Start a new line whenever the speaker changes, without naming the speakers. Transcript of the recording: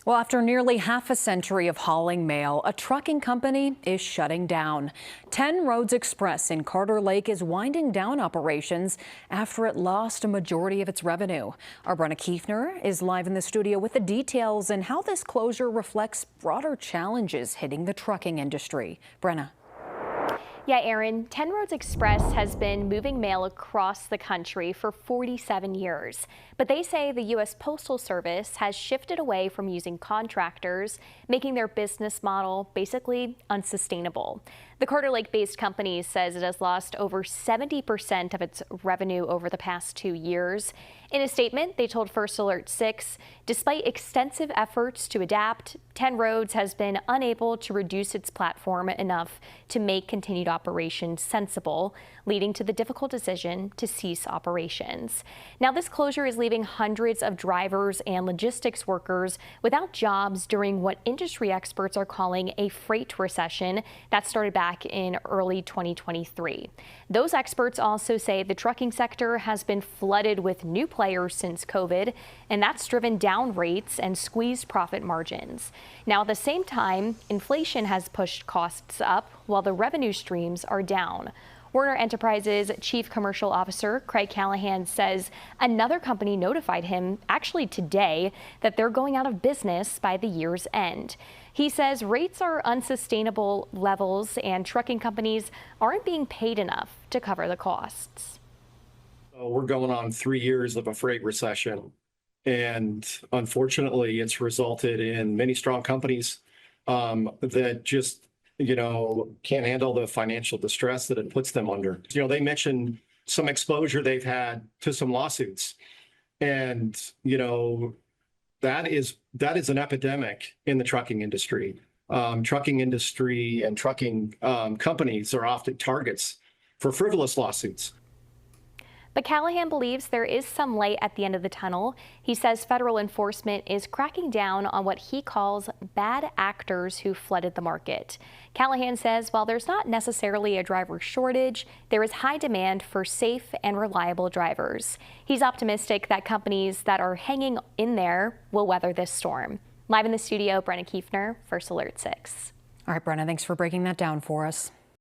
Well, after nearly half a century of hauling mail, a trucking company is shutting down. 10 Roads Express in Carter Lake is winding down operations after it lost a majority of its revenue. Our Brenna Kiefner is live in the studio with the details and how this closure reflects broader challenges hitting the trucking industry. Brenna.
Yeah, Aaron, 10 Roads Express has been moving mail across the country for 47 years. But they say the U.S. Postal Service has shifted away from using contractors, making their business model basically unsustainable. The Carter Lake-based company says it has lost over 70% of its revenue over the past 2 years. In a statement, they told First Alert 6, despite extensive efforts to adapt, 10 Roads has been unable to reduce its platform enough to make continued operations sensible, leading to the difficult decision to cease operations. Now, this closure is leaving hundreds of drivers and logistics workers without jobs during what industry experts are calling a freight recession that started back in early 2023. Those experts also say the trucking sector has been flooded with new players since COVID, and that's driven down rates and squeezed profit margins. Now, at the same time, inflation has pushed costs up while the revenue streams are down. Werner Enterprises Chief Commercial Officer Craig Callahan says another company notified him actually today that they're going out of business by the year's end. He says rates are unsustainable levels and trucking companies aren't being paid enough to cover the costs.
We're going on 3 years of a freight recession, and unfortunately it's resulted in many strong companies that just can't handle the financial distress that it puts them under. They mentioned some exposure they've had to some lawsuits, and that is an epidemic in the trucking industry. Trucking industry and trucking companies are often targets for frivolous lawsuits.
But Callahan believes there is some light at the end of the tunnel. He says federal enforcement is cracking down on what he calls bad actors who flooded the market. Callahan says while there's not necessarily a driver shortage, there is high demand for safe and reliable drivers. He's optimistic that companies that are hanging in there will weather this storm. Live in the studio, Brenna Kiefner, First Alert 6.
All right, Brenna, thanks for breaking that down for us.